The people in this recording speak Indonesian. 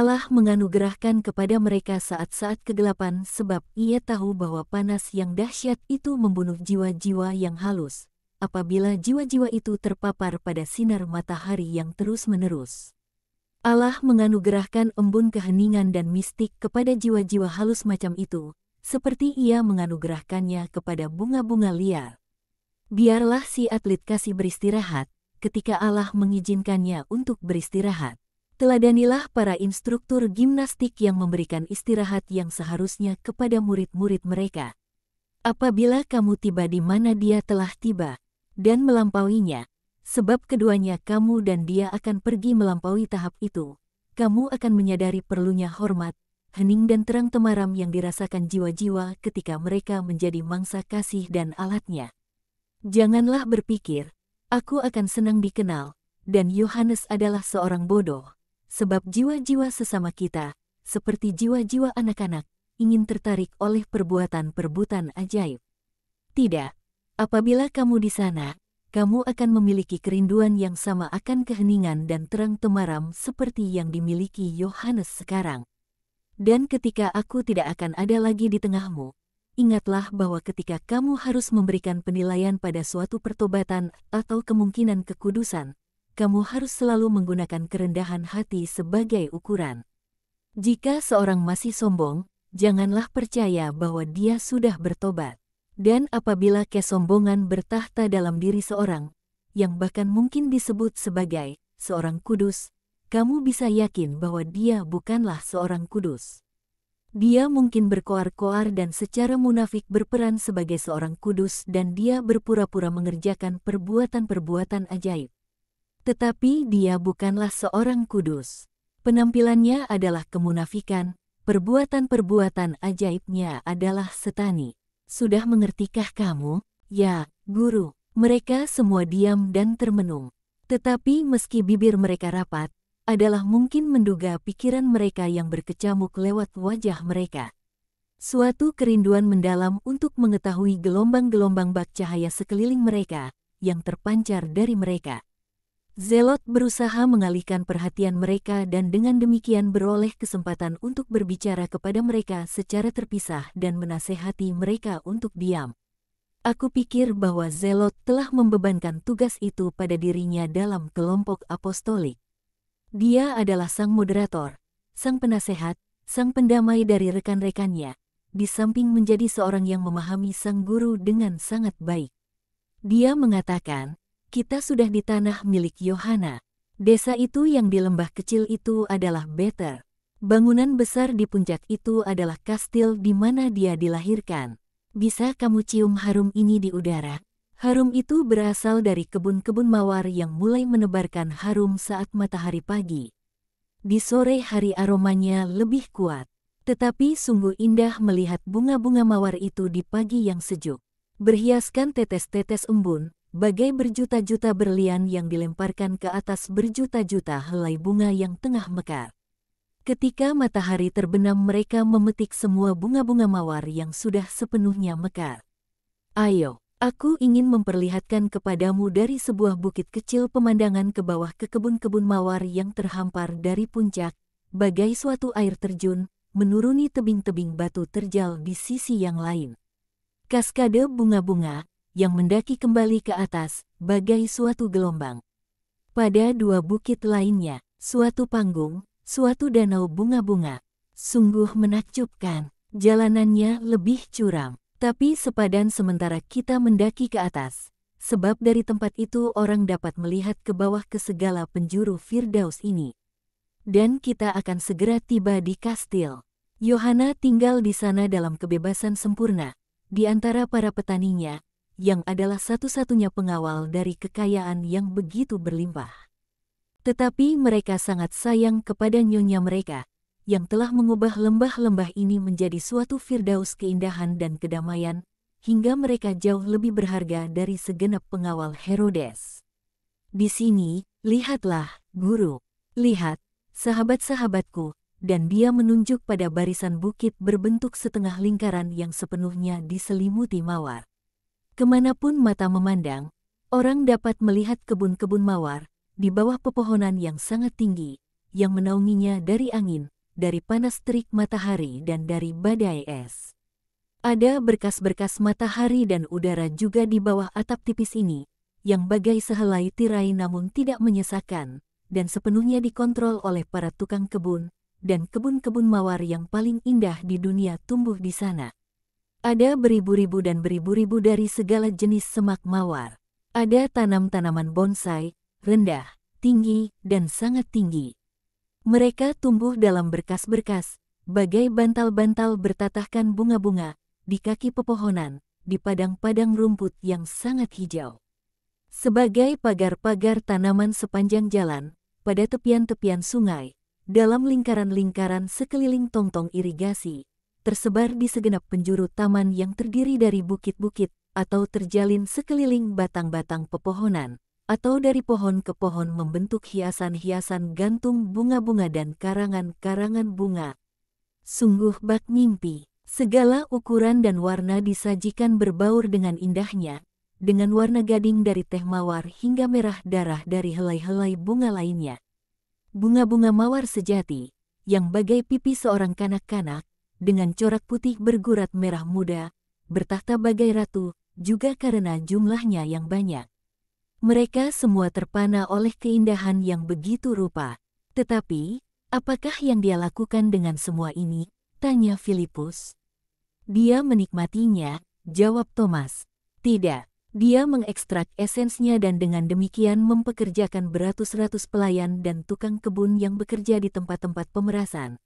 Allah menganugerahkan kepada mereka saat-saat kegelapan sebab Ia tahu bahwa panas yang dahsyat itu membunuh jiwa-jiwa yang halus, apabila jiwa-jiwa itu terpapar pada sinar matahari yang terus-menerus. Allah menganugerahkan embun keheningan dan mistik kepada jiwa-jiwa halus macam itu, seperti Ia menganugerahkannya kepada bunga-bunga liar. Biarlah si atlet kasih beristirahat, ketika Allah mengizinkannya untuk beristirahat. Teladanilah para instruktur gimnastik yang memberikan istirahat yang seharusnya kepada murid-murid mereka. Apabila kamu tiba di mana dia telah tiba, dan melampauinya, sebab keduanya kamu dan dia akan pergi melampaui tahap itu, kamu akan menyadari perlunya hormat, hening dan terang temaram yang dirasakan jiwa-jiwa ketika mereka menjadi mangsa kasih dan alatnya. Janganlah berpikir, aku akan senang dikenal, dan Yohanes adalah seorang bodoh. Sebab jiwa-jiwa sesama kita, seperti jiwa-jiwa anak-anak, ingin tertarik oleh perbuatan-perbuatan ajaib. Tidak, apabila kamu di sana, kamu akan memiliki kerinduan yang sama akan keheningan dan terang temaram seperti yang dimiliki Yohanes sekarang. Dan ketika aku tidak akan ada lagi di tengahmu, ingatlah bahwa ketika kamu harus memberikan penilaian pada suatu pertobatan atau kemungkinan kekudusan, kamu harus selalu menggunakan kerendahan hati sebagai ukuran. Jika seorang masih sombong, janganlah percaya bahwa dia sudah bertobat. Dan apabila kesombongan bertahta dalam diri seorang, yang bahkan mungkin disebut sebagai seorang kudus, kamu bisa yakin bahwa dia bukanlah seorang kudus. Dia mungkin berkoar-koar dan secara munafik berperan sebagai seorang kudus dan dia berpura-pura mengerjakan perbuatan-perbuatan ajaib. Tetapi dia bukanlah seorang kudus. Penampilannya adalah kemunafikan, perbuatan-perbuatan ajaibnya adalah setani. Sudah mengertikah kamu, ya, guru? Mereka semua diam dan termenung. Tetapi meski bibir mereka rapat, adalah mungkin menduga pikiran mereka yang berkecamuk lewat wajah mereka. Suatu kerinduan mendalam untuk mengetahui gelombang-gelombang bak cahaya sekeliling mereka, yang terpancar dari mereka. Zelot berusaha mengalihkan perhatian mereka dan dengan demikian beroleh kesempatan untuk berbicara kepada mereka secara terpisah dan menasehati mereka untuk diam. Aku pikir bahwa Zelot telah membebankan tugas itu pada dirinya dalam kelompok apostolik. Dia adalah sang moderator, sang penasehat, sang pendamai dari rekan-rekannya, di samping menjadi seorang yang memahami sang guru dengan sangat baik. Dia mengatakan, kita sudah di tanah milik Yohana. Desa itu yang di lembah kecil itu adalah Beter. Bangunan besar di puncak itu adalah kastil di mana dia dilahirkan. Bisa kamu cium harum ini di udara? Harum itu berasal dari kebun-kebun mawar yang mulai menebarkan harum saat matahari pagi. Di sore hari aromanya lebih kuat. Tetapi sungguh indah melihat bunga-bunga mawar itu di pagi yang sejuk. Berhiaskan tetes-tetes embun, bagai berjuta-juta berlian yang dilemparkan ke atas berjuta-juta helai bunga yang tengah mekar. Ketika matahari terbenam mereka memetik semua bunga-bunga mawar yang sudah sepenuhnya mekar. Ayo, aku ingin memperlihatkan kepadamu dari sebuah bukit kecil pemandangan ke bawah ke kebun-kebun mawar yang terhampar dari puncak, bagai suatu air terjun, menuruni tebing-tebing batu terjal di sisi yang lain. Kaskade bunga-bunga, yang mendaki kembali ke atas, bagai suatu gelombang. Pada dua bukit lainnya, suatu panggung, suatu danau bunga-bunga. Sungguh menakjubkan, jalanannya lebih curam, tapi sepadan sementara kita mendaki ke atas. Sebab dari tempat itu orang dapat melihat ke bawah ke segala penjuru Firdaus ini. Dan kita akan segera tiba di kastil. Yohana tinggal di sana dalam kebebasan sempurna, di antara para petaninya, yang adalah satu-satunya pengawal dari kekayaan yang begitu berlimpah. Tetapi mereka sangat sayang kepada nyonya mereka, yang telah mengubah lembah-lembah ini menjadi suatu firdaus keindahan dan kedamaian, hingga mereka jauh lebih berharga dari segenap pengawal Herodes. Di sini, lihatlah, guru, lihat, sahabat-sahabatku, dan dia menunjuk pada barisan bukit berbentuk setengah lingkaran yang sepenuhnya diselimuti mawar. Kemanapun mata memandang, orang dapat melihat kebun-kebun mawar, di bawah pepohonan yang sangat tinggi, yang menaunginya dari angin, dari panas terik matahari dan dari badai es. Ada berkas-berkas matahari dan udara juga di bawah atap tipis ini, yang bagai sehelai tirai namun tidak menyesakan, dan sepenuhnya dikontrol oleh para tukang kebun, dan kebun-kebun mawar yang paling indah di dunia tumbuh di sana. Ada beribu-ribu dan beribu-ribu dari segala jenis semak mawar. Ada tanam-tanaman bonsai, rendah, tinggi, dan sangat tinggi. Mereka tumbuh dalam berkas-berkas, bagai bantal-bantal bertatahkan bunga-bunga, di kaki pepohonan, di padang-padang rumput yang sangat hijau. Sebagai pagar-pagar tanaman sepanjang jalan, pada tepian-tepian sungai, dalam lingkaran-lingkaran sekeliling tongtong irigasi, tersebar di segenap penjuru taman yang terdiri dari bukit-bukit, atau terjalin sekeliling batang-batang pepohonan, atau dari pohon ke pohon membentuk hiasan-hiasan gantung bunga-bunga dan karangan-karangan bunga. Sungguh bak mimpi, segala ukuran dan warna disajikan berbaur dengan indahnya, dengan warna gading dari teh mawar hingga merah darah dari helai-helai bunga lainnya. Bunga-bunga mawar sejati, yang bagai pipi seorang kanak-kanak, dengan corak putih bergurat merah muda, bertahta bagai ratu, juga karena jumlahnya yang banyak. Mereka semua terpana oleh keindahan yang begitu rupa. Tetapi, apakah yang dia lakukan dengan semua ini? Tanya Filipus. Dia menikmatinya, jawab Thomas. Tidak, dia mengekstrak esensnya dan dengan demikian mempekerjakan beratus-ratus pelayan dan tukang kebun yang bekerja di tempat-tempat pemerasan,